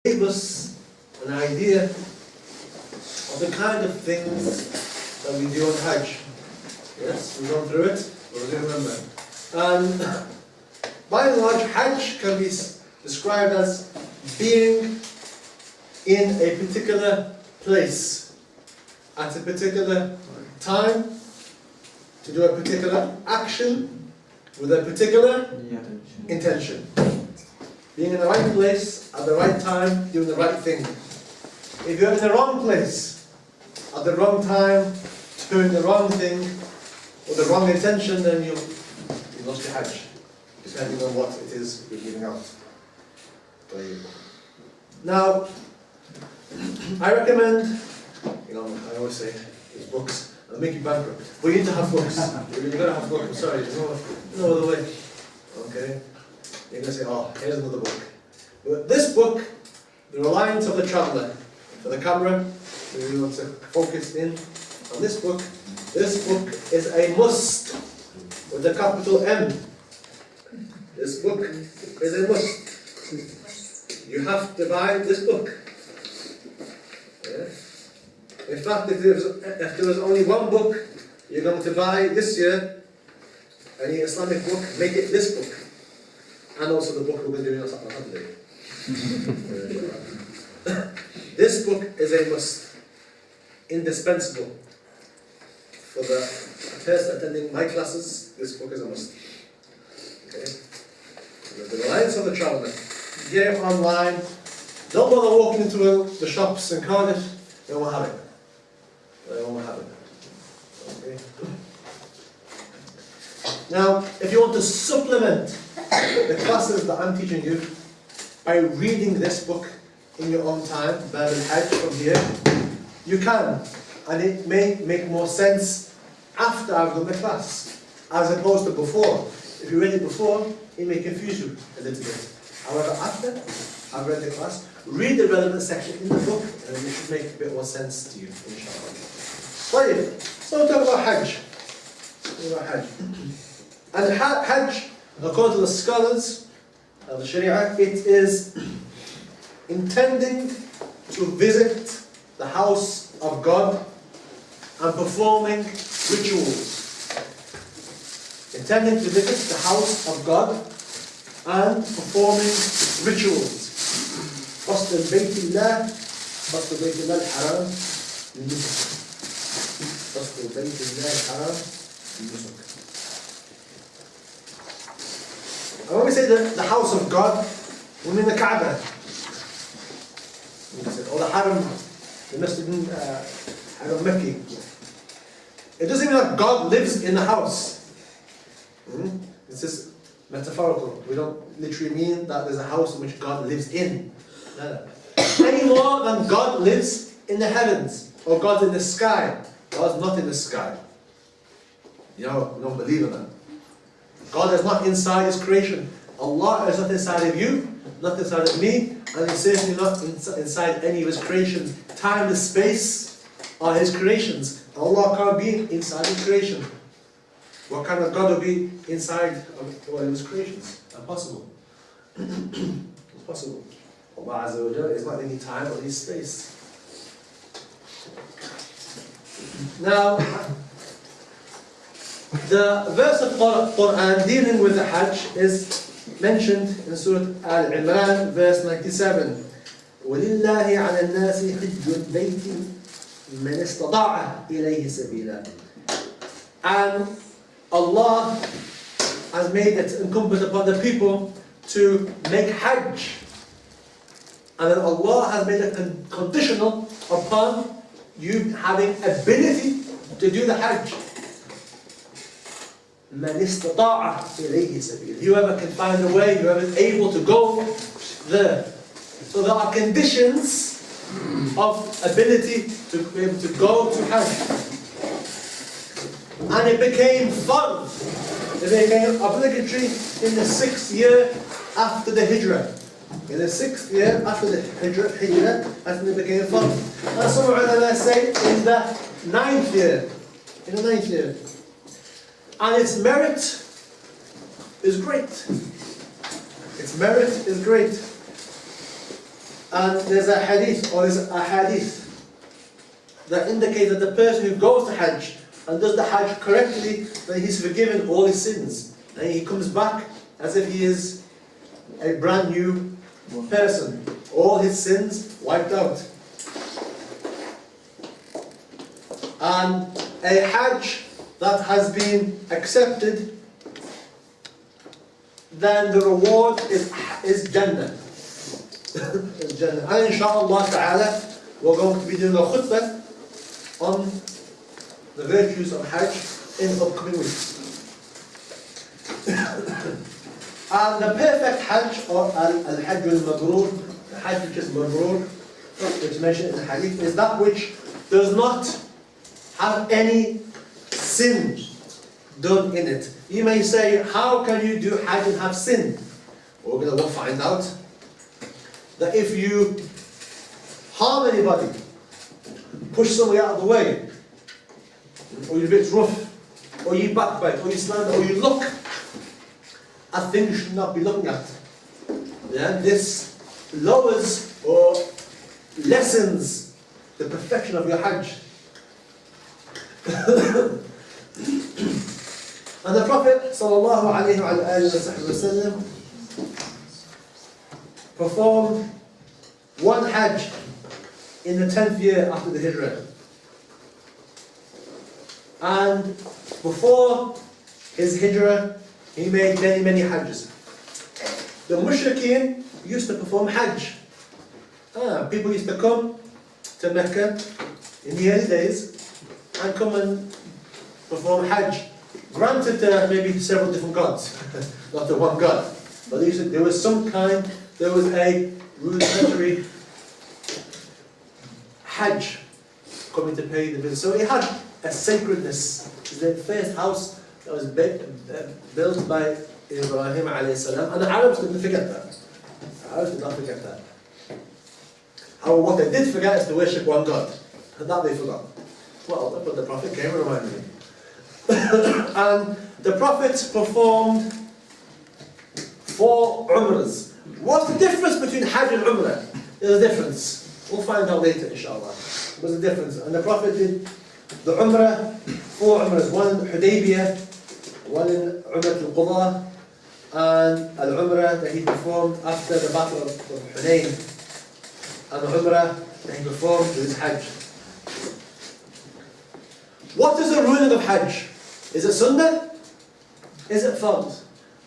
gave us an idea of the kind of things that we do on Hajj. Yes, we've gone through it, but we remember. And by and large, Hajj can be described as being in a particular place at a particular time to do a particular action with a particular intention. Being in the right place at the right time, doing the right thing. If you're in the wrong place at the wrong time, doing the wrong thing with the wrong intention, then you lost your Hajj, depending on what it is you're giving out. Now, I recommend, I always say, these books, they'll make you bankrupt. But you need to have books. You've got to have books. I'm sorry, there's no other way. Okay? You're going to say, oh, here's another book. But this book, The Reliance of the Traveller, for the camera, we want to focus in on this book. This book is a must, with a capital M. This book is a must. You have to buy this book. Yeah. In fact, if there was only one book you're going to buy this year, any Islamic book, make it this book. And also the book we're going to do on Saturday. This book is a must, indispensable. For the person attending my classes, this book is a must. Okay? The Reliance of the Traveller. Get it online. Don't bother walking into the shops in Cardiff. They won't have it. They won't have it. Okay? Now, if you want to supplement the classes that I'm teaching you by reading this book in your own time, Bab al-Hajj from here, you can. And it may make more sense after I've done the class, as opposed to before. If you read it before, it may confuse you a little bit. However, after I've read the class, read the relevant section in the book, and it should make a bit more sense to you, inshallah. So we'll talk about Hajj. And Hajj, according to the scholars of the Sharia, it is intending to visit the house of God and performing rituals. Intending to visit the house of God and performing rituals. قصد البيت الله قصد بيت الله الحرام للنسك. قصد بيت الله الحرام للنسك. And when we say the house of God, we mean the Kaaba. Or the Haram, the Masjid Haram Mecca. It doesn't mean that God lives in the house. It's just metaphorical. We don't literally mean that there's a house in which God lives in. No. Any more than God lives in the heavens or God's in the sky. God's not in the sky. We don't believe in that. God is not inside His creation. Allah is not inside of you, not inside of me, and He's certainly not inside any of His creations. Time and space are His creations. Allah can't be inside His creation. What kind of God will be inside of His creations? Impossible. Impossible. Allah Azza wa Jalla is not any time or any space. Now, the verse of Quran dealing with the Hajj is mentioned in Surah Al-Imran, verse 97. وَلِلَّهِ عَلَى النَّاسِ حِجُّ الْبَيْتِ مَنِ اسْتَطَاعَ إِلَيْهِ سَبِيلًا. And Allah has made it incumbent upon the people to make Hajj. And then Allah has made it conditional upon you having ability to do the Hajj. مَنِ اسْتَطَاعَ إِلَيْهِ سَبِيلًا. Whoever can find a way, whoever is able to go there. So there are conditions of ability to be able to go to Hajj. And it became fard. It became obligatory in the 6th year after the Hijrah. In the 6th year after the Hijrah, that's when it became fard. And some ulama say in the 9th year. In the 9th year. And its merit is great. Its merit is great. And there's a hadith, or there's a hadith, that indicates that the person who goes to Hajj and does the Hajj correctly, then he's forgiven all his sins. And he comes back as if he is a brand new person. All his sins wiped out. And a Hajj that has been accepted, then the reward is Jannah. Is Jannah. And inshaAllah ta'ala, we're going to be doing a khutbah on the virtues of Hajj in the upcoming weeks. And the perfect Hajj, or al-Hajj al-Mabrur, the Hajj which is Mabrur, which is mentioned in the Hadith, is that which does not have any sin done in it. You may say, how can you do Hajj and have sin? We're going to find out that if you harm anybody, push somebody out of the way, or you're a bit rough, or you backbite, or you slander, or you look at things you should not be looking at. Yeah? This lowers or lessens the perfection of your Hajj. And the Prophet ﷺ performed one Hajj in the 10th year after the Hijrah. And before his Hijrah, he made many Hajjs. The Mushrikeen used to perform Hajj. People used to come to Mecca in the early days and come and perform Hajj. Granted, maybe several different gods, not the one God. But there was a rudimentary Hajj coming to pay the visit. So it had a sacredness. It's the first house that was built by Ibrahim alayhi salam, and the Arabs didn't forget that. The Arabs did not forget that. However, what they did forget is to worship one God, and that they forgot. Well, but the Prophet came and reminded me. And the Prophet performed 4 Umrahs. What's the difference between Hajj and Umrah? There's a difference. We'll find out later, inshallah. There's a difference. And the Prophet did the Umrah, 4 Umrahs. One in Hudaybiyah, one in Umrah al-Qudha, and al-Umrah that he performed after the Battle of Hunayn, and the Umrah that he performed with his Hajj. What is the ruling of Hajj? Is it Sunnah? Is it Fard?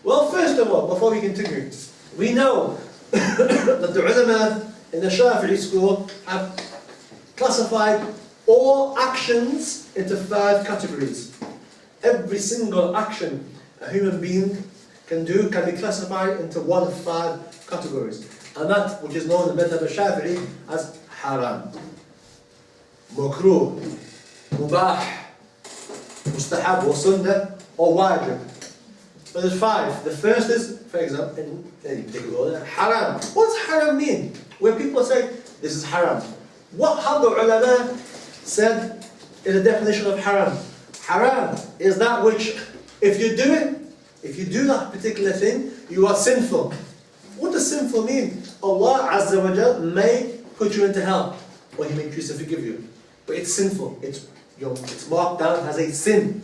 Well, first of all, before we continue, we know that the ulama in the Shafie school have classified all actions into 5 categories. Every single action a human being can do can be classified into one of 5 categories. And that which is known in the mazhab of Shafi'i as haram, makruh, mubah, mustahab or sunnah, or wajib. So there's 5. The first is, for example, haram. What does haram mean? When people say, this is haram. What have the ulama said is the definition of haram? Haram is that which, if you do that particular thing, you are sinful. What does sinful mean? Allah Azza wa Jal may put you into hell, or He may choose to forgive you. But it's sinful. It's marked down as a sin.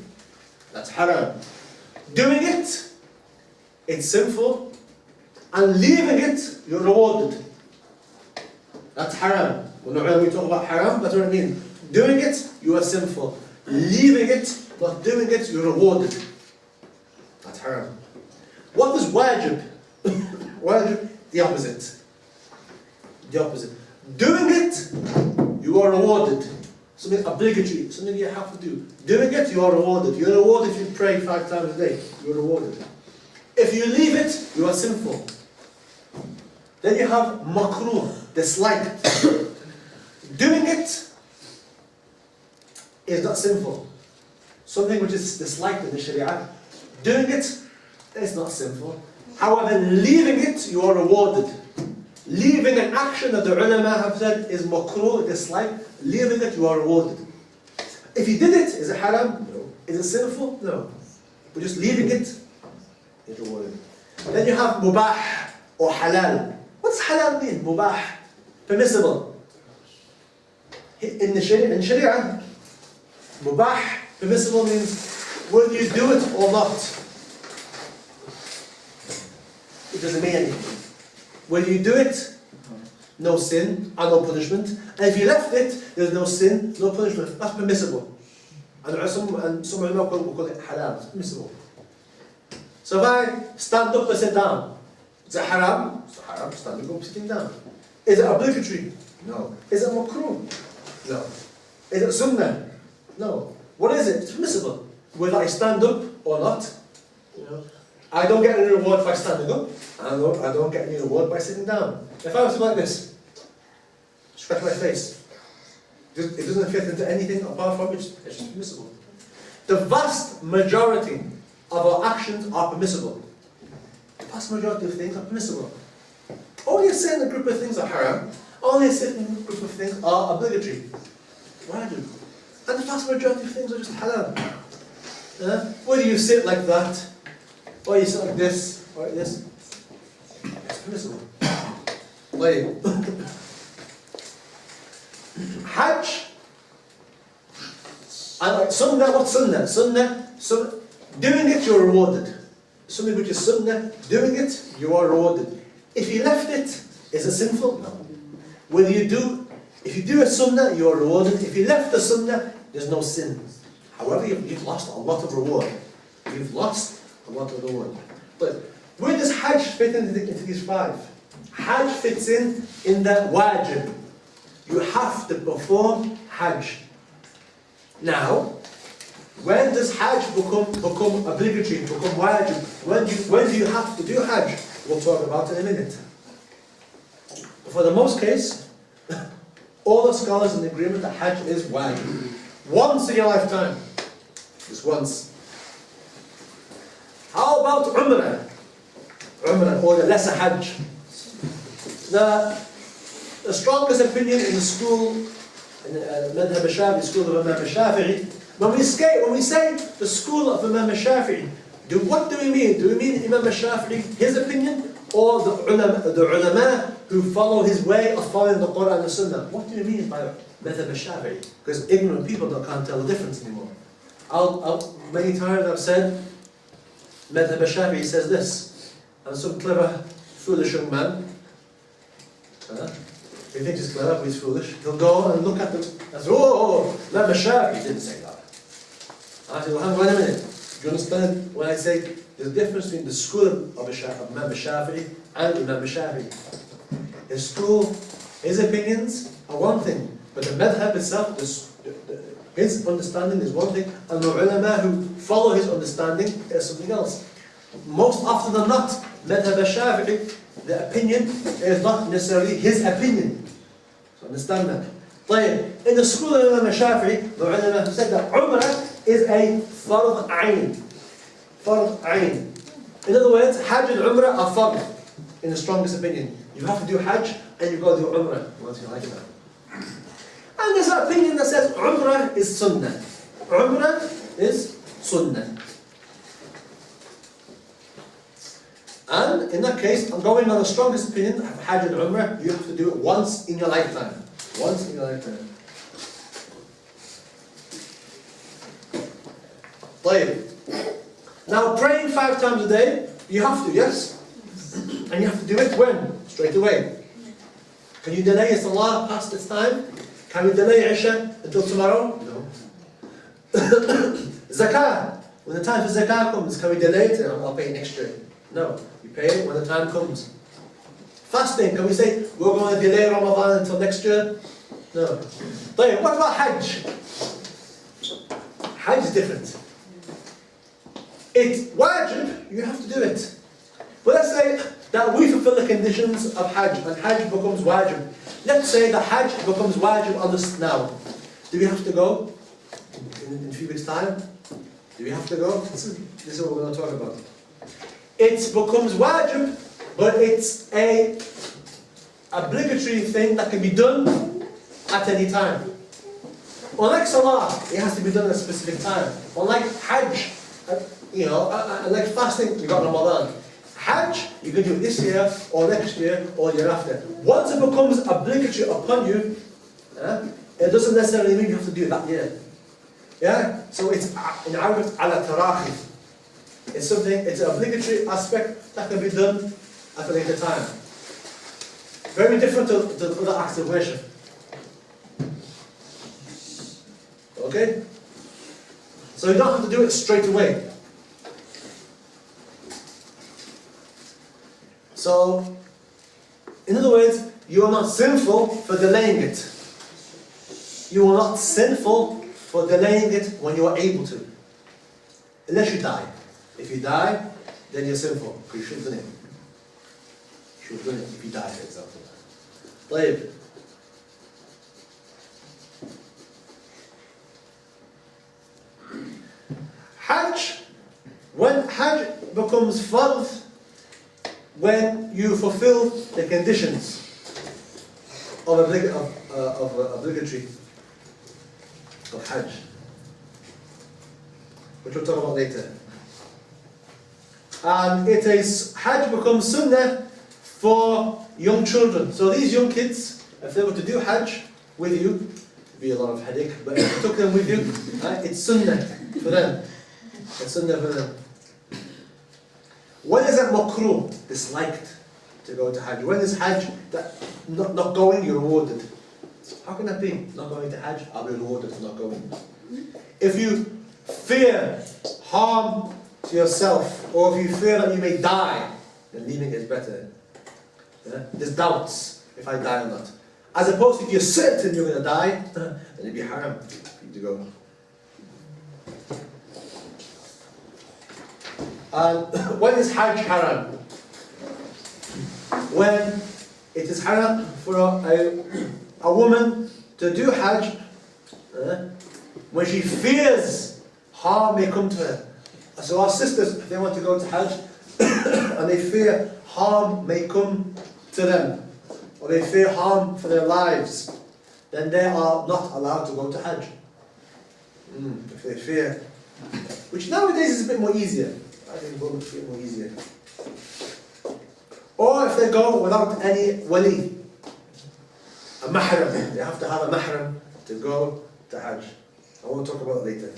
That's haram. Doing it, it's sinful. And leaving it, you're rewarded. That's haram. When we talk about haram, that's what it means. Doing it, you are sinful. Leaving it, not doing it, you're rewarded. That's haram. What is wajib? Wajib, the opposite. The opposite. Doing it, you are rewarded. Something obligatory, something you have to do. Doing it, you are rewarded. You're rewarded if you pray 5 times a day. You're rewarded. If you leave it, you are sinful. Then you have makruh, disliked. Doing it is not sinful. Something which is disliked in the Sharia. Doing it is not sinful. However, leaving it, you are rewarded. Leaving an action that the ulama have said is makruh, disliked, leaving it, you are rewarded. If you did it, is it haram? No. Is it sinful? No. But just leaving it is rewarded. Then you have mubah or halal. What does halal mean? Mubah. permissible. In Sharia, mubah, permissible means will you do it or not? It doesn't mean anything. Will you do it? No sin and no punishment. And if you left it, there's no sin, no punishment. That's permissible. And some ulama will call it halal. It's permissible. So if I stand up or sit down, is it haram? It's haram, standing up, sitting down. Is it obligatory? No. Is it makruh? No. Is it sunnah? No. What is it? It's permissible. Whether I stand up or not. You know, I don't get any reward by standing up. I don't get any reward by sitting down. If I was to go like this, scratch my face, it doesn't fit into anything apart from it's just permissible. The vast majority of our actions are permissible. The vast majority of things are permissible. Only a certain group of things are haram. Only a certain group of things are obligatory. Wajib. And the vast majority of things are just halal. Whether you sit like that, or you sit like this, or like this, it's permissible. Like Hajj, and like Sunnah, what's Sunnah? Sunnah, doing it you're rewarded. Something which is Sunnah, doing it you are rewarded. If you left it, is it sinful? No. If you do a Sunnah, you are rewarded. If you left the Sunnah, there's no sin. However, you've lost a lot of reward. You've lost a lot of reward. But where does Hajj fit into these five? Hajj fits in the wajib. You have to perform Hajj. Now, when does Hajj become obligatory, become wajib? When do you have to do Hajj? We'll talk about it in a minute. For the most case, all the scholars are in agreement that Hajj is wajib. Once in your lifetime. Just once. How about Umrah? Umrah, or the lesser Hajj. The strongest opinion in the school, in the mazhab shafie, school of Imam Shafi'i, when we say the school of Imam Shafi'i, what do we mean? Do we mean Imam Shafi'i, his opinion, or the ulama who follow his way of following the Quran and the Sunnah? What do we mean by mazhab Shafi'i? Because ignorant people can't tell the difference anymore. Many times I've said, mazhab Shafi'i says this, and some clever, foolish young man, he thinks he's clever, but he's foolish. He'll go and look at them and say, oh, Imam Shafi'i didn't say that. I say, well, hang on a minute. Do you understand when I say there's a difference between the school of Imam Shafi'i and Imam Shafi'i? His school, his opinions are one thing, but the madhab itself, his understanding is one thing, and the ulama who follow his understanding is something else. Most often than not, madhab al-Shafi'i, the opinion is not necessarily his opinion. So understand that. In the school of Imam Shafi'i, the ulama have said that Umrah is a fard ayn. Fard ayn. In other words, Hajj and Umrah are fard, in the strongest opinion. You have to do Hajj and you've got to do Umrah once you like that. And there's an opinion that says Umrah is Sunnah. Umrah is Sunnah. And in that case, I'm going on the strongest opinion of Hajj and Umrah, you have to do it once in your lifetime. Once in your lifetime. Now praying 5 times a day, you have to, yes? And you have to do it when? Straight away. Can you delay Salah past its time? Can we delay Isha until tomorrow? No. Zakah. When the time for Zakah comes, can we delay it? I'll pay next year. No. You pay it when the time comes. Fasting, can we say, we're going to delay Ramadan until next year? No. What about Hajj? Hajj is different. It's wajib, you have to do it. But let's say that we fulfill the conditions of Hajj, and Hajj becomes wajib. Let's say that Hajj becomes wajib on us now. Do we have to go in a few weeks' time? Do we have to go? This is what we're going to talk about. It becomes wajib, but it's a obligatory thing that can be done at any time. Unlike Salah, it has to be done at a specific time. Unlike Hajj, like fasting, you got Ramadan. Hajj, you can do it this year, or next year, or year after. Once it becomes obligatory upon you, it doesn't necessarily mean you have to do it that year. Yeah? So it's in Arabic, ala tarahi. It's something, it's an obligatory aspect that can be done at a later time. Very different to other acts of worship. Okay? So you don't have to do it straight away. So, in other words, you are not sinful for delaying it. You are not sinful for delaying it when you are able to. Unless you die. If you die, then you're sinful, because you should have done it. You should have done it if you die, for example. طيب. Hajj, when Hajj becomes fard, when you fulfill the conditions of obligatory of Hajj, which we'll talk about later. And it is, Hajj becomes sunnah for young children. So these young kids, if they were to do Hajj with you, it'd be a lot of headache, but if you took them with you, it's sunnah for them. It's sunnah for them. When is it makruh, disliked, to go to Hajj? When is Hajj that not going, you're rewarded? How can that be? Not going to Hajj, I'll be rewarded for not going. If you fear harm to yourself, or if you fear that you may die, then leaving is better. Yeah? There's doubts if I die or not. As opposed to if you're certain you're going to die, then it'd be haram for you to go. And when is Hajj haram? When it is haram for a woman to do Hajj when she fears harm may come to her. So our sisters, if they want to go to Hajj and they fear harm may come to them, or they fear harm for their lives, then they are not allowed to go to Hajj. If they fear, which nowadays is a bit more easier. I think it's a bit more easier. Or if they go without any wali, a mahram, they have to have a mahram to go to Hajj. I won't talk about it later.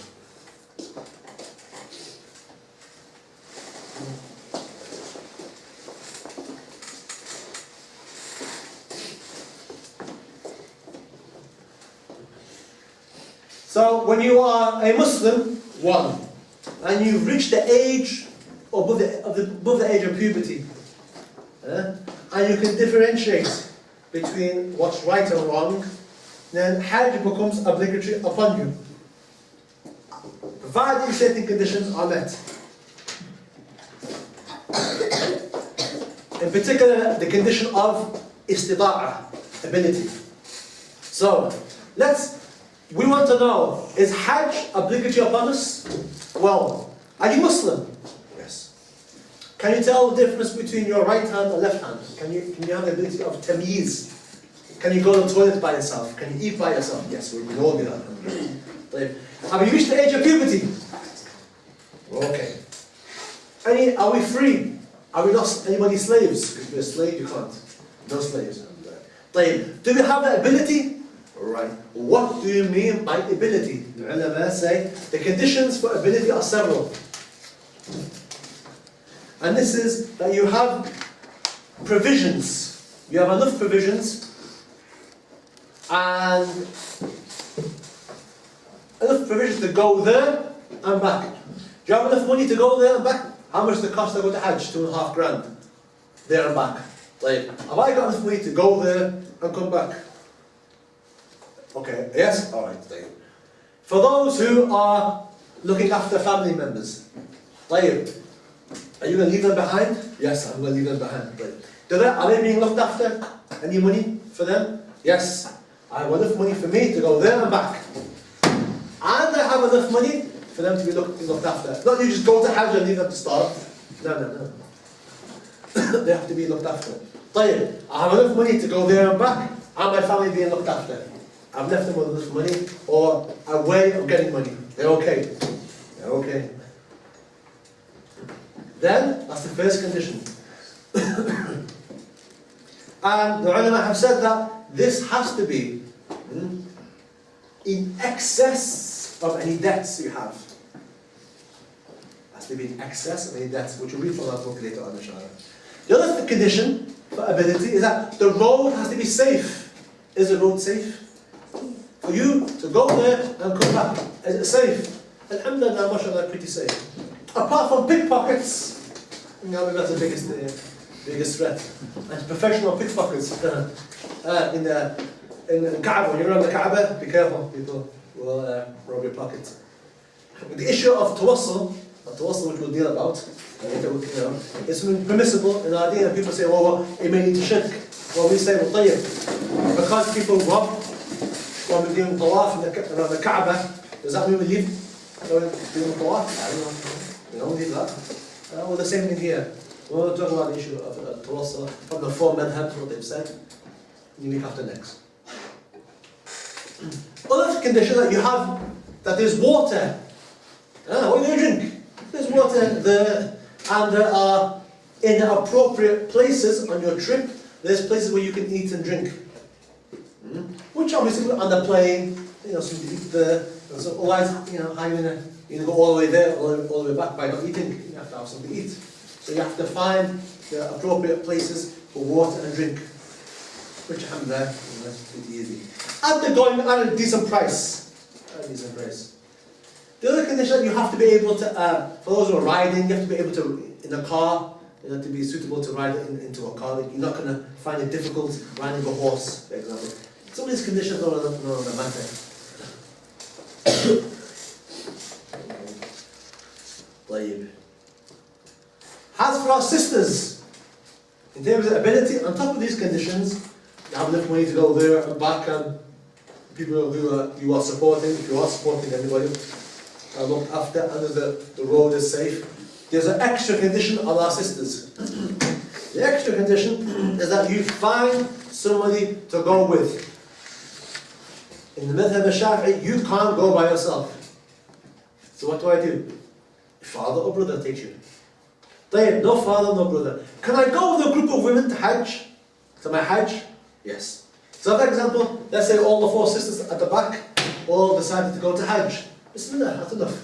So when you are a Muslim, one, and you've reached the age above the age of puberty, and you can differentiate between what's right and wrong, then Hajj becomes obligatory upon you, provided certain conditions are met. In particular, the condition of istita'ah, ability. So, we want to know, is Hajj obligatory upon us? Well, are you Muslim? Yes. Can you tell the difference between your right hand and left hand? Can you have the ability of tamyiz? Can you go to the toilet by yourself? Can you eat by yourself? Yes, we can all do that. Have you reached the age of puberty? Okay. Are we free? Are we not anybody slaves? Because if you're a slave, you can't. No slaves. Do we have the ability? Right. What do you mean by ability? The ulama say the conditions for ability are several. And this is that you have provisions. You have enough provisions and enough provisions to go there and back. Do you have enough money to go there and back? How much does it cost to go to Hajj? 2.5 grand. There and back. Have I got enough money to go there and come back? Okay, yes? Alright. For those who are looking after family members, are you going to leave them behind? Yes, I'm going to leave them behind. Are they being looked after? Any money for them? Yes. I have enough money for me to go there and back. And I have enough money for them to be looked after. Not you just go to Hajj and leave them to starve. No. They have to be looked after. I have enough money to go there and back, and my family being looked after. I've left them with enough money, or a way of getting money. They're okay. They're okay. Then, that's the first condition. And the ulama have said that this has to be in excess of any debts you have. Has to be in excess of any debts, which we'll read from our book later on, inshallah. The other condition for ability is that the road has to be safe. Is the road safe? For you to go there and come back, is it safe? Alhamdulillah, mashallah, pretty safe. Apart from pickpockets, you know, that's the biggest threat. And professional pickpockets in the Kaaba, when you're around the Kaaba, be careful, people will rob your pockets. The issue of tawassul, which we'll deal about, it's permissible in our deen, and people say, well, it may lead to shirk. Well, we say, well, tayyib. Because people rob when we're doing tawaf around the Kaaba, does that mean we leave doing tawaf? We don't leave that. Well, the same thing here. We'll talk about the issue of tawassul from the four madhabs, what they've said. You week after next. Other condition that you have, that there's water. What do you drink? There's water there, and there are inappropriate places on your trip. There's places where you can eat and drink. Which obviously on the plane, so you eat there. So otherwise, how you gonna go all the way there, all the way back by not eating? You have to have something to eat. So you have to find the appropriate places for water and drink. Which alhamdulillah, that's pretty easy. And they're going at a decent price. The other condition, you have to be able to, for those who are riding, you have to be able to, in a car, you have to be suitable to ride into a car. You're not going to find it difficult riding a horse, for example. Some of these conditions are not matter. As for our sisters, in terms of ability, on top of these conditions, you have enough money to go there and back, and people who you are supporting, if you are supporting anybody, look after, and the road is safe. There's an extra condition on our sisters. The extra condition is that you find somebody to go with. In the mazhab shafie, you can't go by yourself. So what do? Father or brother takes you. No father, no brother. Can I go with a group of women to Hajj? To my Hajj? Yes. So for example, let's say all the four sisters at the back all decided to go to Hajj. Bismillah, that's enough.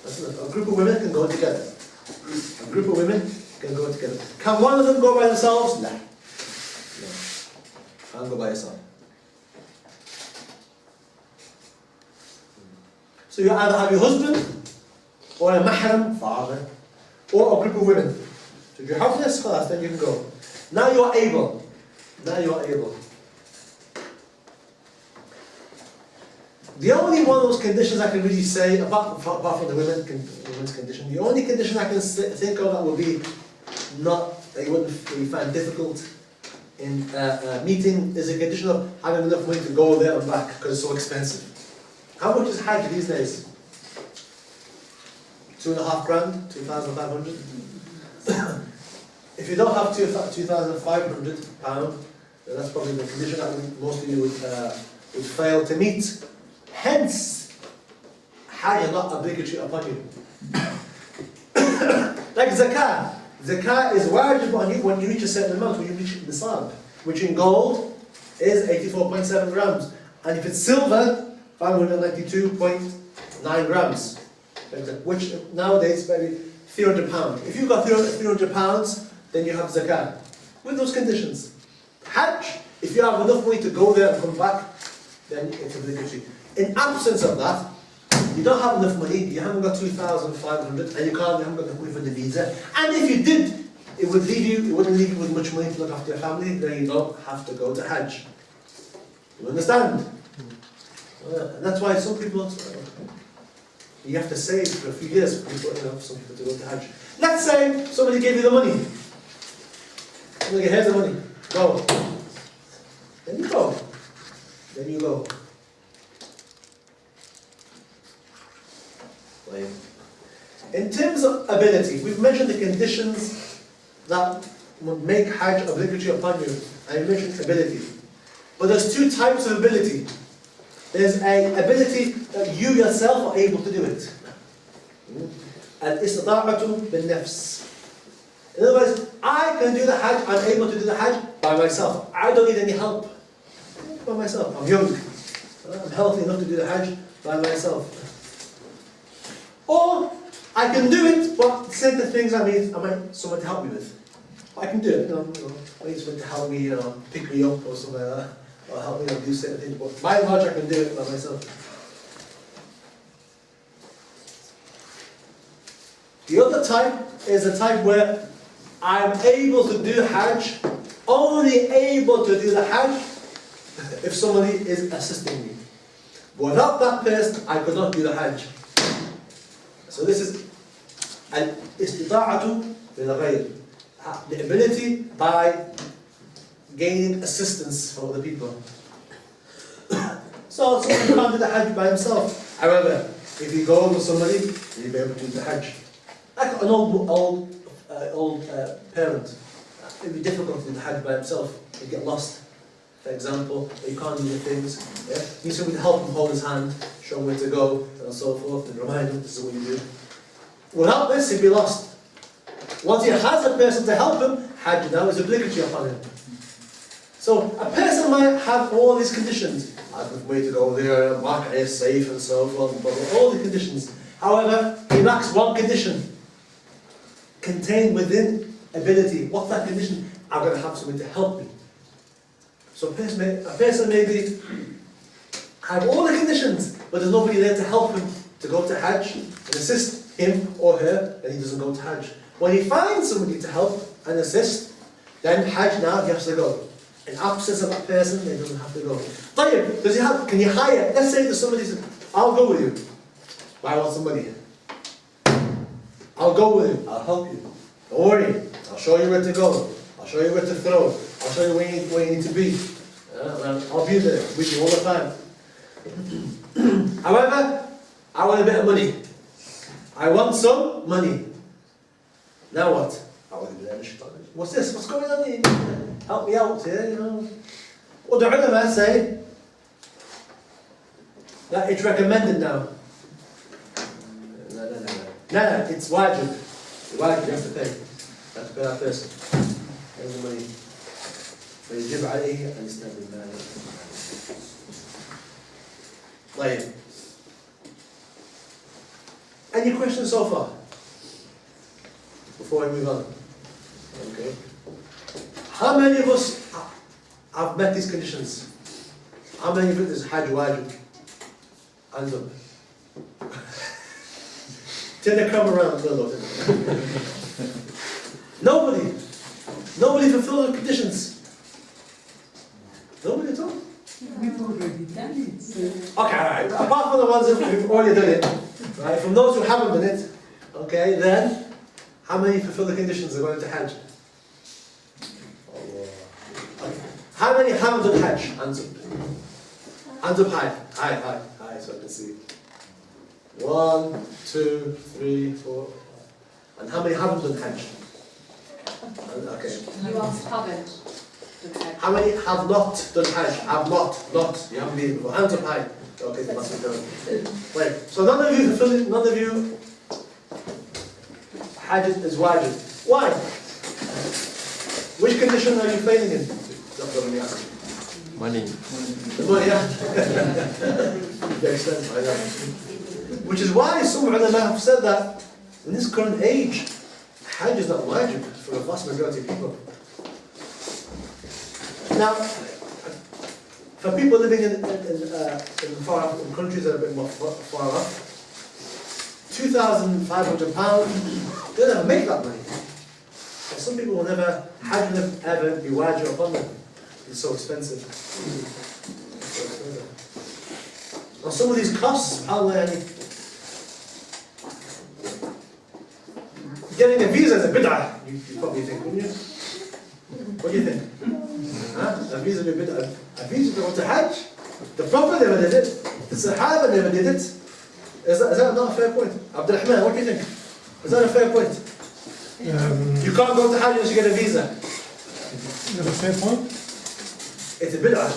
That's enough. A group of women can go together. A group of women can go together. Can one of them go by themselves? No. Can't go by yourself. So you either have your husband, or a mahram, father, or a group of women. So if you have this class, then you can go. Now you are able. The only one of those conditions I can really say, apart from the women's condition, the only condition I can think of that would be that you wouldn't really find difficult in meeting is a condition of having enough money to go there and back because it's so expensive. How much is Hajj these days? 2.5 grand, 2,500. If you don't have 2,500 £2,500, then that's probably the condition that most of you would fail to meet. Hence, Hajj is not obligatory upon you. Like zakah. Zakah is wajib on you when you reach a certain amount, when you reach nisab, which in gold is 84.7 grams. And if it's silver, 592.9 grams. Which nowadays is maybe £300. If you've got £300, then you have zakah. With those conditions. Hajj, if you have enough money to go there and come back, then it's obligatory. In absence of that, you don't have enough money, you haven't got 2,500, and you haven't got enough money for the visa. And if you did, it wouldn't leave you with much money to look after your family, then you don't have to go to Hajj. You understand? And that's why some people, you have to save for a few years for some people to go to Hajj. Let's say somebody gave you the money. Somebody, here's the money, go. Then you go. In terms of ability, we've mentioned the conditions that would make Hajj obligatory upon you. I mentioned ability. But there's two types of ability. There's an ability that you yourself are able to do it. Al-istita'atu bin-nafs. In other words, I can do the Hajj, I'm able to do the Hajj by myself. I don't need any help. By myself. I'm young. I'm healthy enough to do the Hajj by myself. Or I can do it, but certain things I might someone to help me with. I can do it, I need someone to help me, pick me up or something like that, or help me do certain things. But by and large, I can do it by myself. The other type is a type where I'm able to do Hajj, only able to do the Hajj if somebody is assisting me. But without that person, I could not do the Hajj. So this is al-istita'atu bil-ghayr, the ability by gaining assistance from other people. So someone can't do the Hajj by himself. However, if you go with somebody, you'll be able to do the Hajj. Like an old parent, it would be difficult to do the Hajj by himself. He'd get lost, for example, he can't do the things. Yeah? You need somebody to help him hold his hand, show him where to go, and so forth, and remind him this is what you do. Without this, he'd be lost. Once he has a person to help him, Hajj now is obligatory upon him. So a person might have all these conditions. I have a way to go there, mark it is safe, and so forth, but all the conditions. However, he lacks one condition contained within ability. What's that condition? I'm going to have somebody to help me. So a person maybe have all the conditions, but there's nobody there to help him to go to Hajj and assist him or her, then he doesn't go to Hajj. When he finds somebody to help and assist, then Hajj now he has to go. In absence of that person, he doesn't have to go. Can you hire? Let's say that somebody says, I'll go with you. I want somebody. I'll go with you. I'll help you. Don't worry. I'll show you where to go. I'll show you where to throw. I'll show you where you need to be. I'll be there with you all the time. However, I want a bit of money. I want some money. Now what? What's this? What's going on here? Help me out here, Well, the ulama say that it's recommended now. No, it's wajib. It's wajib, you have to pay. You have to pay that person. Here's the money. فيجب عليه أن يستخدم ماله. طيب. Any questions so far? Before I move on. Okay. How many of us have met these conditions? How many of it is Hajj wajib? Hands up. Turn the camera around. Nobody. Nobody fulfilled the conditions. Nobody at all. We've already done it. Okay, alright. Apart from the ones that we've already done it, right? From those who haven't done it, okay, then how many fulfill the conditions of going to Hajj? How many haven't done Hajj? Hands up. Hands up high. High, so I can see. 1, 2, 3, 4. And how many haven't done Hajj? Okay. You haven't done Hajj. How many have not done Hajj? Have not. You haven't been before. Hands up high. Okay, they must be done. Right. So none of you, Hajj is wajib. Why? Which condition are you failing in? Money. The money, yeah. Very expensive, I know. Which is why some ulama have said that in this current age, Hajj is not wajib for the vast majority of people. Now, for people living in far off countries that are a bit more far off, £2,500, they'll never make that money. But some people will never, Hajj will never ever be wajib upon them. It's so expensive. Now some of these costs, getting a visa is a bid'ah, you probably think, wouldn't you? What do you think? A visa is a bid'ah. A visa to go to Hajj? The Prophet never did it. The Sahaba never did it. Is that not a fair point? Abdurrahman, what do you think? Is that a fair point? You can't go to Hajj unless you get a visa. Is that a fair point? It's a bid'ah.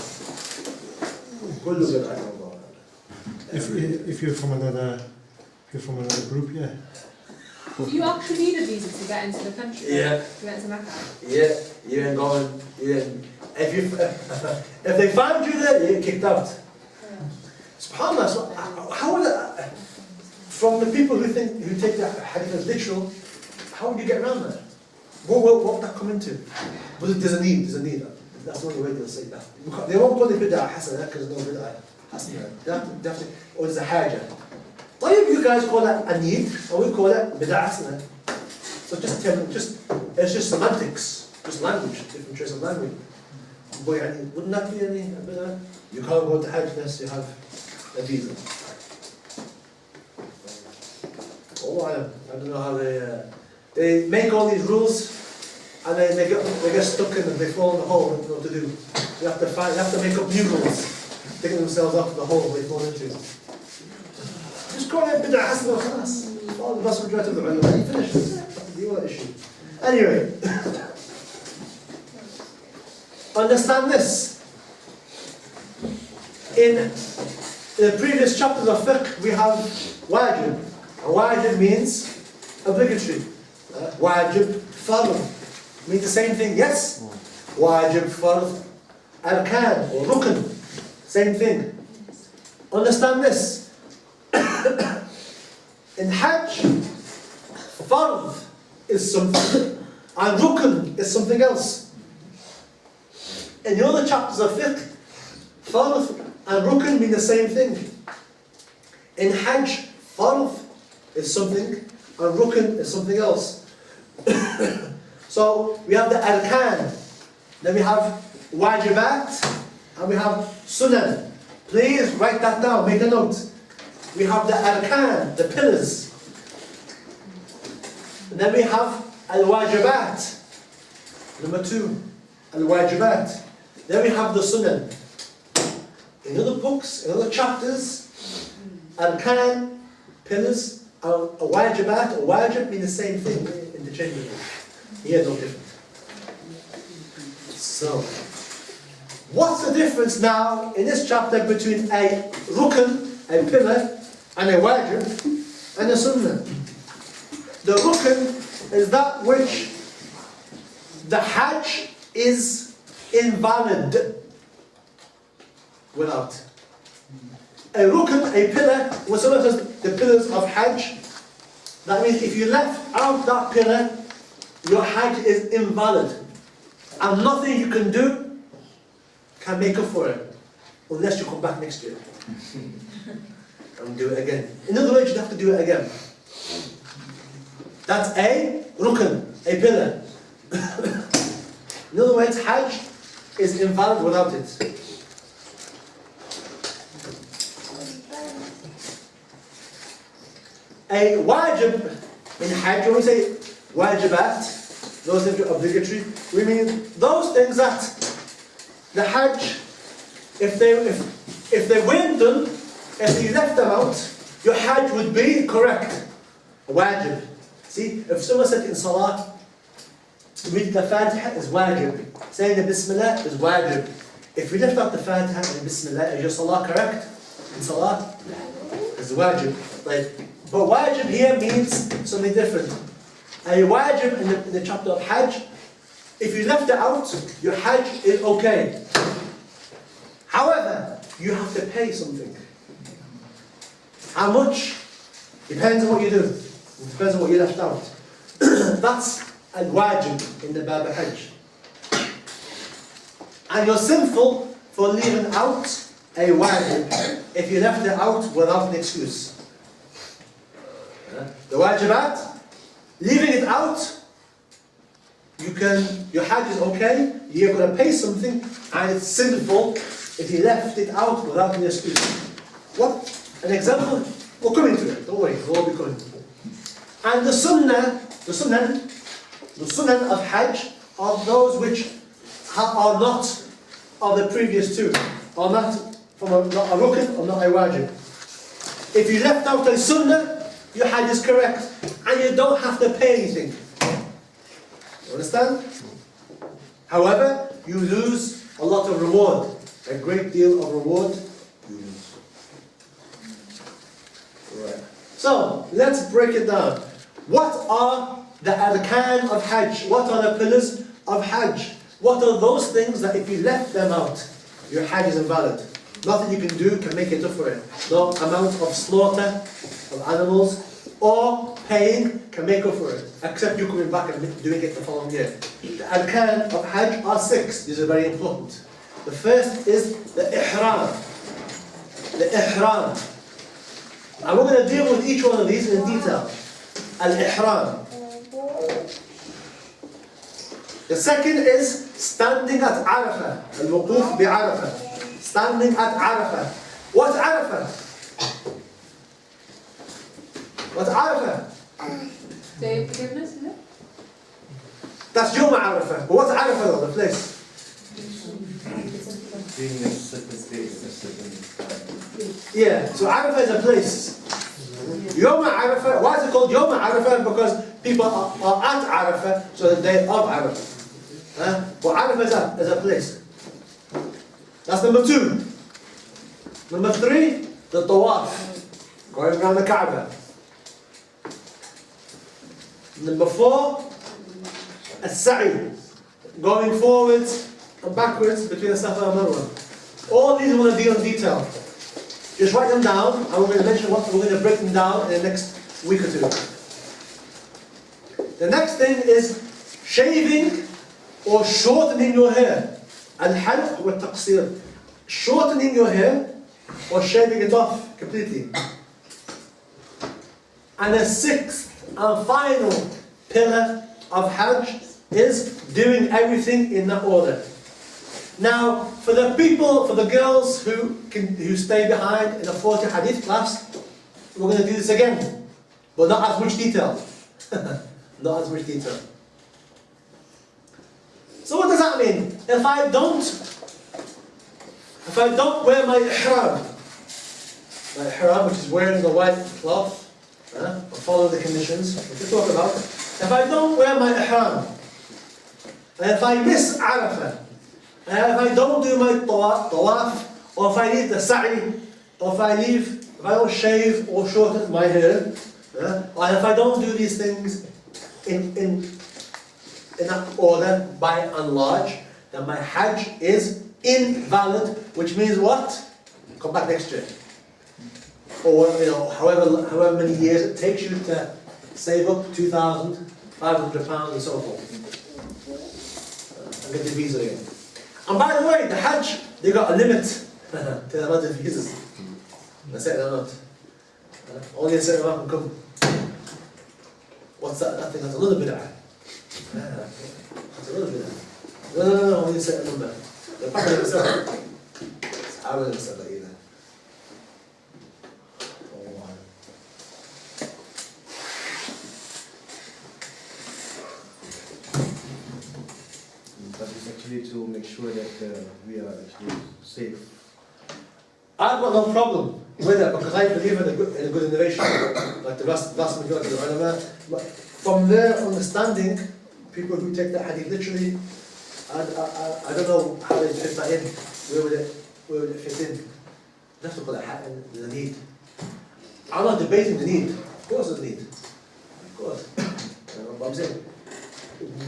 If you're from another group, yeah. Do you actually need a visa to get into the country? Yeah. To get into Mecca? Yeah, you ain't going. You ain't. If they found you there, you get kicked out. SubhanAllah, so how would it, from the people who take the hadith as literal, how would you get around that? What would that come into? Well, there's a need. That's the only way they'll say that. They won't call it bid'ah hasana because there's no bid'ah hasana. They have to, or there's a haja. Why do you guys call that a need, or we call it bid'ah hasana? So it's just semantics, just language, different traits of language. But wouldn't that be any bid'ah? You can't go to Hajj unless you have a visa. Oh, I don't know how they make all these rules, and then they get stuck in and they fall in the hole and don't know what to do. They have to make up new rules, digging themselves up in the hole they fall into. Just call it bid'ah hasana khalas. All the vast majority of the ulama, you finish. Deal with that issue. Anyway, understand this. In the previous chapters of fiqh, we have wajib. And wajib means obligatory. Wajib, fard, means the same thing, yes? Wajib, fard, arkan, or rukn, same thing. Understand this. In Hajj, fard is something, and rukn is something else. In the other chapters of fiqh, fard and rukn mean the same thing. In Hajj, fard is something, and rukn is something else. So we have the arkan, then we have wajibat, and we have sunan. Please write that down, make a note. We have the arkan, the pillars. And then we have al-wajibat, number 2, al-wajibat. Then we have the sunan. In other books, in other chapters, arkan, pillars, a wajibat, or wajib mean the same thing, interchangeably. Here, no different. So, what's the difference now in this chapter between a rukn, a pillar, and a wajib, and a sunnah? The rukn is that which the hajj is invalid without. A rukn, a pillar, when someone says the pillars of hajj, that means if you left out that pillar, your hajj is invalid. And nothing you can do can make up for it, unless you come back next year and do it again. In other words, you have to do it again. That's a rukn, a pillar. In other words, hajj is invalid without it. A wajib in hajj, when we say wajibat, those things are obligatory, we mean those things that the hajj, if they weren't done, if you left them out, your hajj would be correct. Wajib. See, if someone said in salah, read the Fatiha is wajib. Saying the Bismillah is wajib. If you left out the Fatiha and the Bismillah, is your salah correct? In salah? It's wajib. But wajib here means something different. A wajib in the chapter of Hajj, if you left it out, your Hajj is okay. However, you have to pay something. How much? Depends on what you do. It depends on what you left out. That's a wajib in the Bab of Hajj. And you're sinful for leaving out a wajib if you left it out without an excuse. The wajibat, leaving it out, your hajj is okay, you're going to pay something, and it's sinful if you left it out without an excuse. What? An example? We'll come into it, don't worry, we'll all be coming. And the sunnah of hajj are those which are not of the previous two, are not not a rukn or not a wajib. If you left out a sunnah, your hajj is correct, and you don't have to pay anything. You understand? However, you lose a lot of reward, a great deal of reward you lose. Right. So, let's break it down. What are the arkan of Hajj? What are the pillars of Hajj? What are those things that if you left them out, your Hajj is invalid? Nothing you can do can make it up for it. No amount of slaughter of animals or paying can make up for it, except you coming back and doing it the following year. The arkan of Hajj are 6. These are very important. The first is the ihram. The ihram. And we're going to deal with each one of these in detail. Al-ihram. The second is standing at Arafah. Al-wuquf bi-Arafah. Standing at Arafah. What's Arafah? What's Arafah? Day of forgiveness, is it? That's Yom Arafah. But what's Arafah though, the place? Being in a certain space, a certain Yeah, so Arafah is a place. Yom Arafah, why is it called Yom Arafah? Because people are at Arafah, so the day of Arafah. But Arafah is a place. That's number 2. Number 3, the tawaf, going around the Kaaba. Number 4, as-sa'i, going forwards and backwards between the Safa and Marwa. All these we're going to deal in detail. Just write them down, and we're going to mention what we're going to break them down in the next week or 2. The next thing is shaving or shortening your hair. Al-halq wa taqsir. Shortening your hair or shaving it off completely. And the 6th and final pillar of Hajj is doing everything in that order. Now, for the people, for the girls who stay behind in a 40 hadith class, we're going to do this again, but not as much detail. Not as much detail. So what does that mean? If I don't wear my ihram, which is wearing the white cloth, follow the conditions which we're talking about. If I don't wear my ihram, and if I miss Arafah, and if I don't do my tawaf, or if I leave the sa'i, or if I don't shave or shorten my hair, or if I don't do these things in that order by and large, then my Hajj is invalid, which means what? Come back next year. Or however many years it takes you to save up £2,500 and so forth. And get the visa again. And by the way, the Hajj, they got a limit to the amount of visas. That's it, they're not. Only a certain amount can come. What's that? I think that's another bid'ah. That's another bid'ah. No, only a certain number. The fact that it's I wouldn't have said that either. That is actually to make sure that we are actually safe. I've got no problem with it because I believe in a good innovation, like the vast majority of the ulama. But from their understanding, people who take that hadith literally, I don't know how they fit that in. Where would it fit in? You have to call it the need. I'm not debating the need. Of course there's a need. Of course. But I'm saying,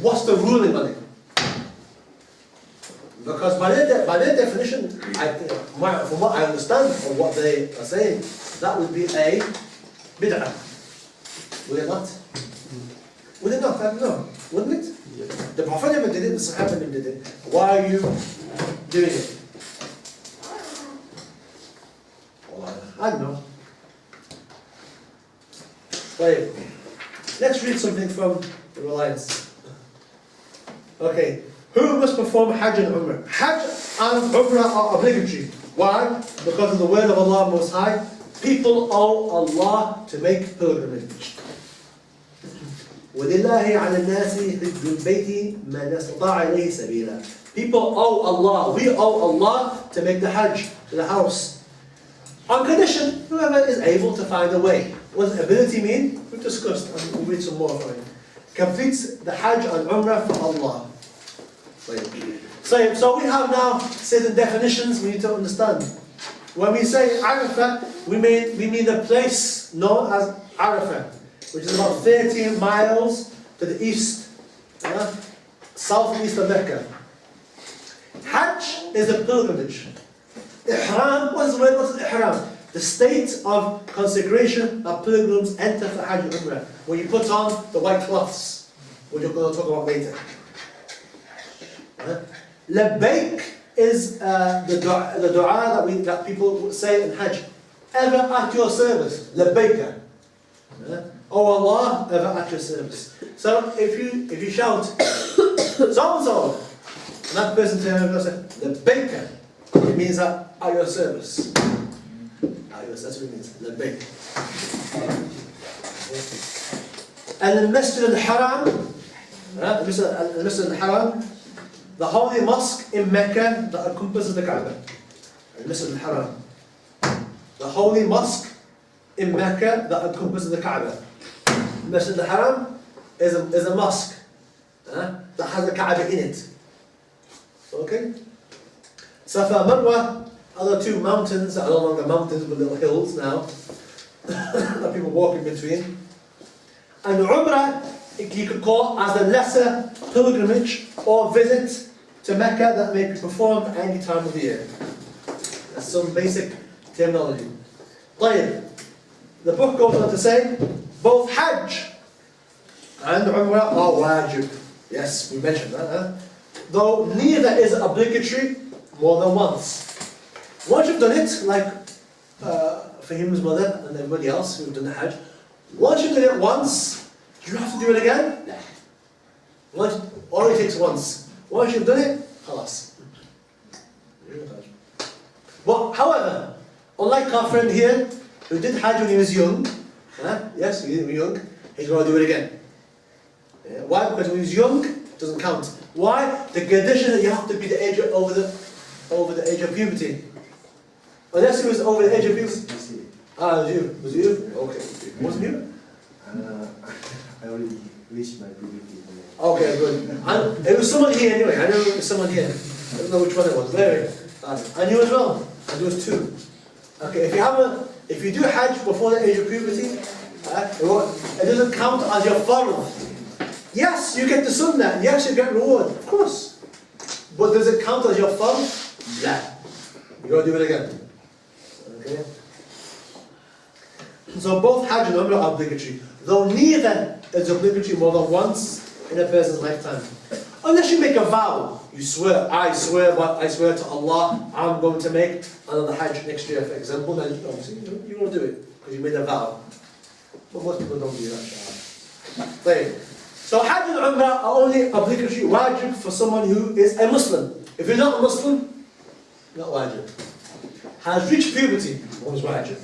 what's the ruling on it? Because by their definition, from what I understand from what they are saying, that would be a bid'ah. Would it not? Would it not? I don't know. Wouldn't it? Yeah. The Prophet never did it, the Sahaba never did it. Why are you doing it? I don't know. Wait. Let's read something from the Reliance. Okay. Who must perform Hajj and Umrah? Hajj and Umrah are obligatory. Why? Because of the word of Allah Most High. People owe Allah to make pilgrimage. وَلِلَّهِ عَلَى النَّاسِ حِجُّ الْبَيْتِ مَنْ اسْتَطَاعَ إِلَيْهِ سَبِيلًا. People owe Allah. We owe Allah to make the Hajj to the house. On condition, whoever is able to find a way. What does ability mean? We've discussed, and we'll read some more for it. Completes the Hajj and Umrah for Allah. So we have now certain definitions we need to understand. When we say Arafah, we mean the place known as Arafah. which is about 13 miles to the east, southeast of Mecca. Hajj is a pilgrimage. Ihram, what is the word? What is Ihram? The state of consecration that pilgrims enter for Hajj and Umrah, when you put on the white cloths, which we're going to talk about later. Labbaik is the dua that people say in Hajj. Ever at your service. Labbaika. Oh Allah, ever at your service. So if you shout, so-and-so, and that person turns around and says, Labbaika, it means that at your service. That's what it means. Labbaik. And the Masjid al-Haram, the Masjid al-Haram, the holy mosque in Mecca that encompasses the Kaaba. The Masjid al-Haram. The holy mosque in Mecca that encompasses the Kaaba. The Masjid al-Haram is a mosque that has a Kaaba in it. Okay? Safa Marwa are the two mountains that are no longer mountains but little hills now that people walk in between. And Umrah, you could call as a lesser pilgrimage or visit to Mecca that may be performed at any time of the year. That's some basic terminology. طيب, the book goes on to say, both Hajj and Umrah are wajib. Yes, we mentioned that. Though neither is obligatory more than once. Once you've done it, like Fahim's mother and everybody else who've done the Hajj, once you've done it once, do you have to do it again? Once, or it takes once. Once you've done it, khalas. But however, unlike our friend here, who did Hajj when he was young, yes, he was young, he's going to do it again. Why? Because when he was young, it doesn't count. Why? The condition that you have to be the age over the age of puberty. Unless he was over the age of puberty. Ah, was you? Was it you? Okay. Wasn't you? I already reached my puberty. Okay, good. And it was someone here anyway. I know it was someone here. I don't know which one it was. Very. And you as well. And there was two. Okay, if you do Hajj before the age of puberty, it doesn't count as your fard. Yes, you get the sunnah. Yes, you get reward. Of course. But does it count as your fard? Yeah. You got to do it again. Okay. So both Hajj and Umrah are obligatory, though neither is obligatory more than once in a person's lifetime. Unless you make a vow, you swear, I swear to Allah, I'm going to make another Hajj next year, for example, then obviously you want to do it, because you made a vow. But most people don't do that. Right. So Hajj and Umrah are only obligatory, wajib, for someone who is a Muslim. If you're not a Muslim, not wajib. Has reached puberty, becomes wajib.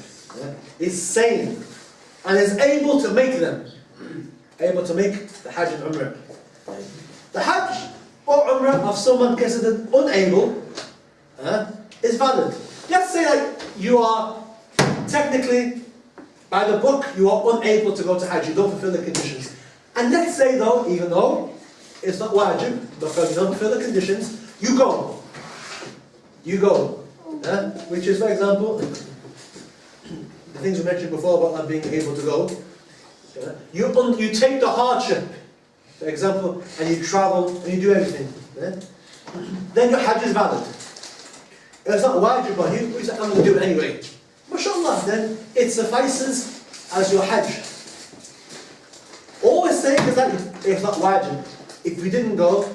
Is sane, and is able to make them. Able to make the Hajj and Umrah. The Hajj or Umrah of someone considered unable is valid. Let's say that you are technically, by the book, you are unable to go to Hajj, you don't fulfill the conditions. And let's say though, even though it's not wajib, because you don't fulfill the conditions, you go. You go. Which is, for example, the things we mentioned before about not being able to go. You take the hardship, for example, and you travel and you do everything. Then your Hajj is valid. It's not wajib on you, you say, I'm going to do it anyway. MashaAllah, then it suffices as your Hajj. Always saying is that it's not wajib. If you didn't go,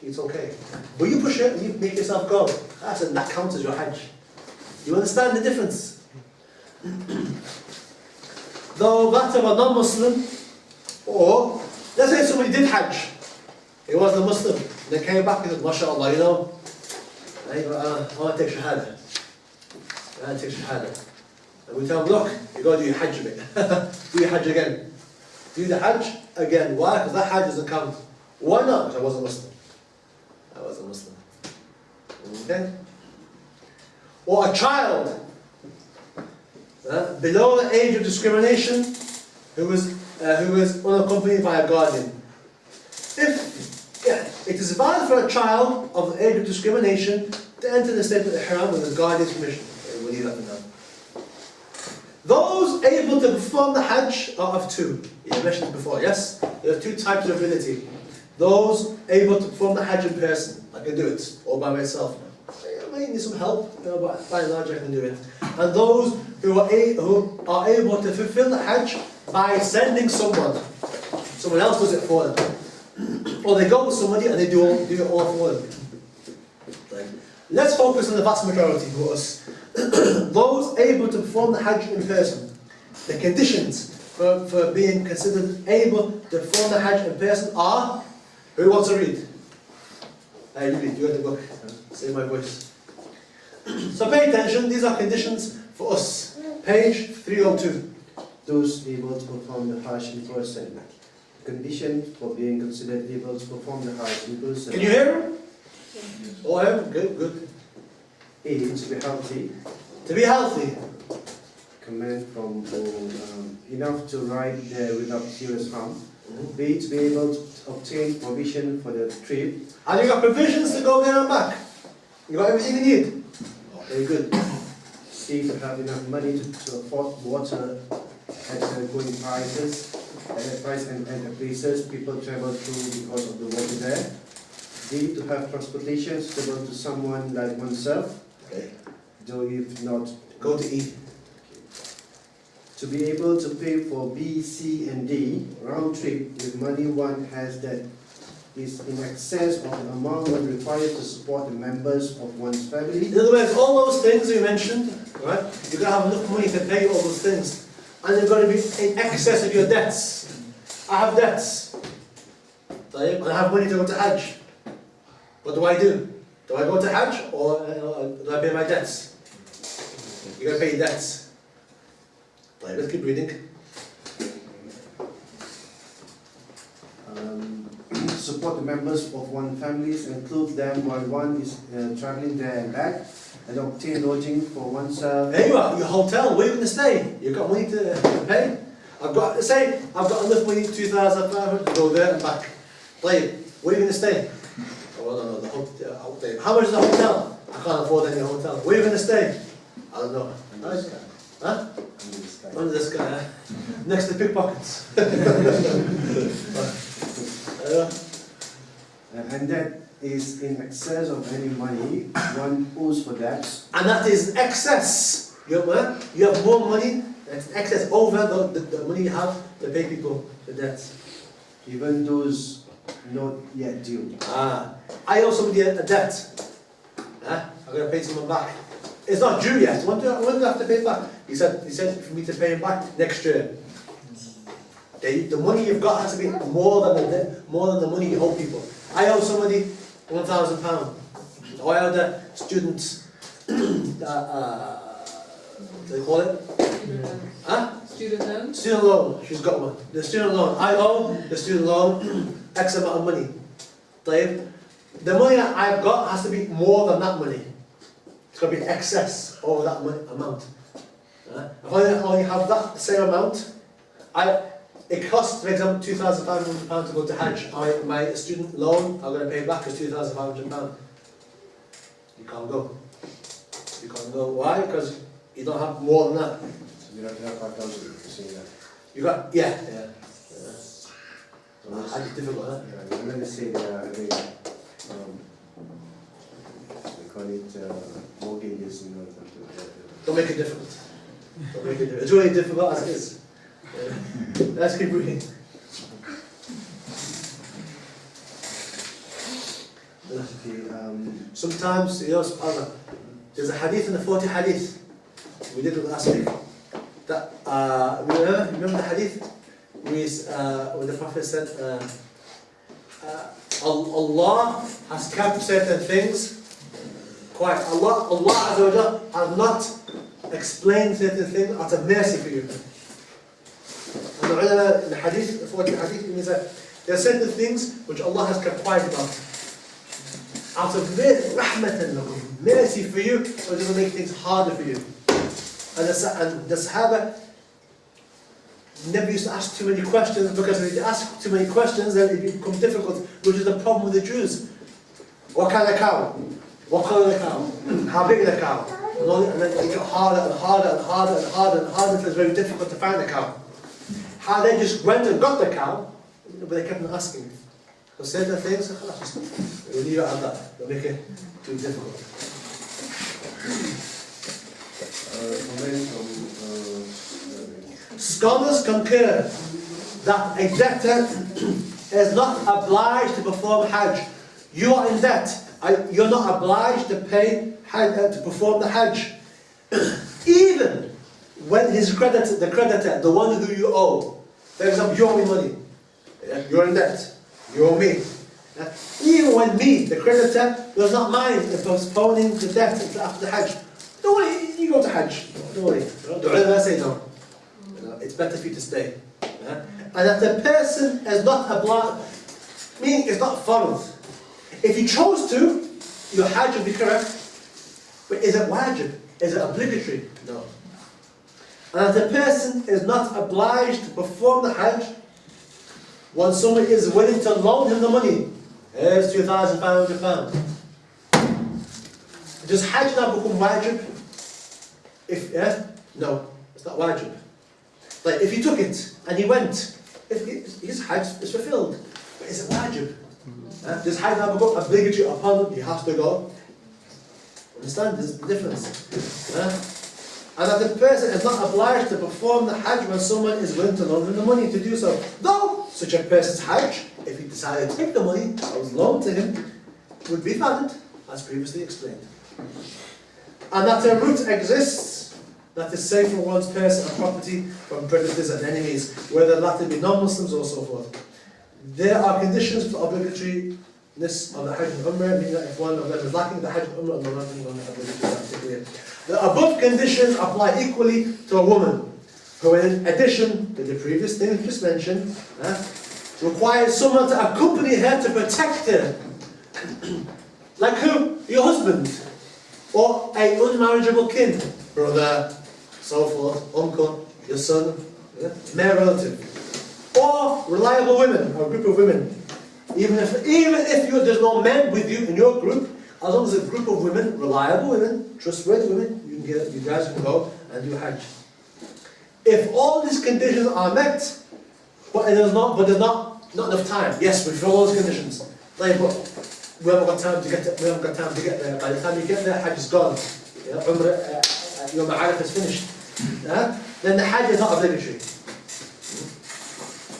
it's okay. But you push it and you make yourself go. That counts as your Hajj. You understand the difference? Though that of a non-Muslim, or let's say somebody did Hajj, he wasn't a Muslim, they came back and said, MashaAllah, you know, I want to take Shahada. I want to take Shahada. And we tell him, look, you've got to do your Hajj a bit. Do your Hajj again. Do the Hajj again. Why? Because that Hajj doesn't count. Why not? Because I wasn't Muslim. I wasn't Muslim. Okay? Or a child below the age of discrimination who is unaccompanied by a guardian. It is valid for a child of the age of discrimination to enter the state of Ihram with his guardian's permission. Okay, we'll leave that for now. Those able able to perform the Hajj are of two. You mentioned before, yes? There are two types of ability. Those able to perform the Hajj in person, I can do it, or by myself. I might need some help, but by and large I can do it. And those who are able to fulfill the Hajj by sending someone. Someone else does it for them. Or they go with somebody and they do it all for them. Right. Let's focus on the vast majority who are us. Those able to perform the Hajj in person. The conditions for being considered able to perform the Hajj in person are... Who wants to read? You read, you got the book. Say my voice. So pay attention, these are conditions for us. Page 302. Those able to perform the Hajj in person. Condition for being considered able to perform the Hajj in person. Can you hear him? Oh, I am. Good, good. A. To be healthy. To be healthy. Command from enough to ride there without serious harm. B. To be able to obtain provision for the trip. And you got provisions to go there and back. You got everything you need. Oh, very good. C. To have enough money to afford water at the going prices. And the places people travel through because of the water there. D. To have transportation suitable to someone like oneself. Okay. Though if not, Go to E. to be able to pay for B, C, and D round trip with money one has that is in excess of the amount one required to support the members of one's family. In other words, all those things you mentioned, right? You've got to have enough money to pay all those things. And they've got to be in excess of your debts. I have debts. And I have money to go to Hajj. What do I do? Do I go to Hajj or do I pay my debts? You've got to pay your debts. Right, let's keep reading. Support the members of one's families and clothe them while one is traveling there and back, and obtain lodging for oneself. There you are, your hotel, where are you going to stay? You've got money to pay? I've got enough money, 2,500 to go there and back. Like, where are you going to stay? Oh, I don't know, the hotel. How much is the hotel? I can't afford any hotel. Where are you going to stay? I don't know. Under the sky. Huh? Under the sky. Under the sky, huh? Next to pickpockets. And that is in excess of any money one owes for that. And that is excess. You have more money, that's excess over the money you have to pay people the debts. Even those not yet due. I owe somebody a debt. I'm going to pay someone back. It's not due yet. When do I have to pay it back? He said for me to pay him back next year. The money you've got has to be more than the money you owe people. I owe somebody £1,000. Or I owe the student, what do they call it? Student loan? Student loan. She's got one. The student loan. I owe the student loan X amount of money. The money that I've got has to be more than that money. It's got to be excess over that amount. If I only have that same amount, it costs, for example, £2,500 to go to Hajj. My student loan, I'm going to pay back is £2,500. You can't go. You can't go. Why? Because you don't have more than that. So you don't have 5,000 to see that. You got, yeah. Hajj is difficult, huh? Yeah, I'm going to say they are having, they call it mortgages and all that. Don't make it difficult. Don't make it difficult. It's really difficult as it is. Let's keep reading. Sometimes, there's a hadith in the 40 hadith. We did it last week. That, remember the hadith? When the Prophet said, Allah has kept certain things quiet. Allah Azza wa Jalla has not explained certain things out of mercy for you. And the ulama in the hadith, the 40 hadith, means that there are certain things which Allah has kept quiet about. Out of rahmatan lakum, mercy for you, so it doesn't make things harder for you. And the Sahaba never used to ask too many questions, because if you ask too many questions, then it becomes difficult, which is the problem with the Jews. What kind of cow? What colour of the cow? How big is the cow? And then it got harder and harder and harder and harder and harder until it was very difficult to find the cow. How they just went and got the cow, but they kept on asking. So certain things, just leave it at that. Don't make it too difficult. Scholars concur that a debtor is not obliged to perform Hajj. You are in debt. You're not obliged to pay to perform the Hajj. Even when the creditor, the one who you owe, for example, you owe me money. You're in debt. You owe me. Even when me, the creditor, does not mind postponing the debt until after the Hajj. Don't worry, you go to Hajj. Don't worry. The ulama say no. It's better for you to stay. And if the person is not obliged, meaning it's not followed. If you chose to, your Hajj will be correct. But is it wajib? Is it obligatory? No. And if the person is not obliged to perform the Hajj, when someone is willing to loan him the money, here's £2,500. Does Hajj now become wajib? No, it's not wajib. Like if he took it and he went, his Hajj is fulfilled. But is it wajib? Does Hajj now become obligatory upon him? He has to go. Understand? There's the difference. And that the person is not obliged to perform the Hajj when someone is willing to loan him the money to do so. Though such a person's Hajj, if he decided to take the money that was loaned to him, would be valid, as previously explained. And that a route exists that is safe for one's person and property from predators and enemies, whether that be non-Muslims or so forth. There are conditions for obligatoriness of the Hajj and Umrah, meaning that if one of them is lacking, the Hajj and Umrah are not obligatory. The above conditions apply equally to a woman, who in addition to the previous things we just mentioned, requires someone to accompany her to protect her. Like who? Your husband. Or a unmarriageable kin. Brother, so forth, uncle, your son, male relative. Or reliable women, or a group of women. Even if there's no men with you in your group, as long as a group of women, reliable women, trustworthy women, you guys can go and do Hajj. If all these conditions are met, but there's not enough time. Yes, we fulfill all those conditions. Like, but we haven't got time to get there. By the time you get there, Hajj is gone. Your ma'arif is finished. Then the Hajj is not obligatory.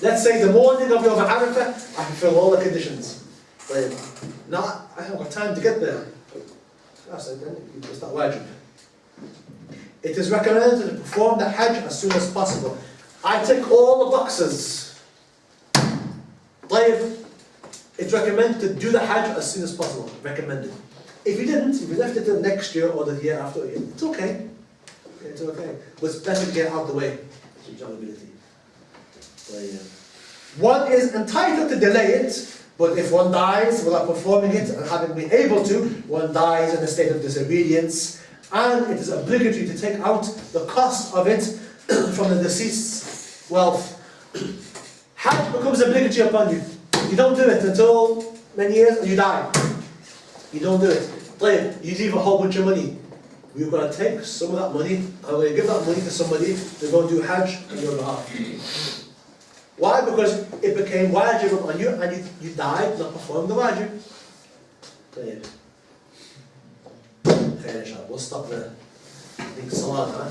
Let's say the morning of your ma'arifah, I fulfill all the conditions. Like, no, I haven't got time to get there. It's not wajib. It is recommended to perform the Hajj as soon as possible. I tick all the boxes. It's recommended to do the Hajj as soon as possible. Recommended. If you didn't, if you left it till next year or the year after, it's okay. It's okay. But it's better to get out of the way. One is entitled to delay it, but if one dies without performing it and having been able to, one dies in a state of disobedience, and it is obligatory to take out the cost of it from the deceased's wealth. Hajj becomes obligatory upon you. You don't do it until many years and you die. You don't do it. You leave a whole bunch of money. We've got to take some of that money and we're going to give that money to somebody to go and do Hajj on your behalf. Why? Because it became wajib on you and you died not performing the wajib. Okay, inshallah. We'll stop there. I think salat, huh?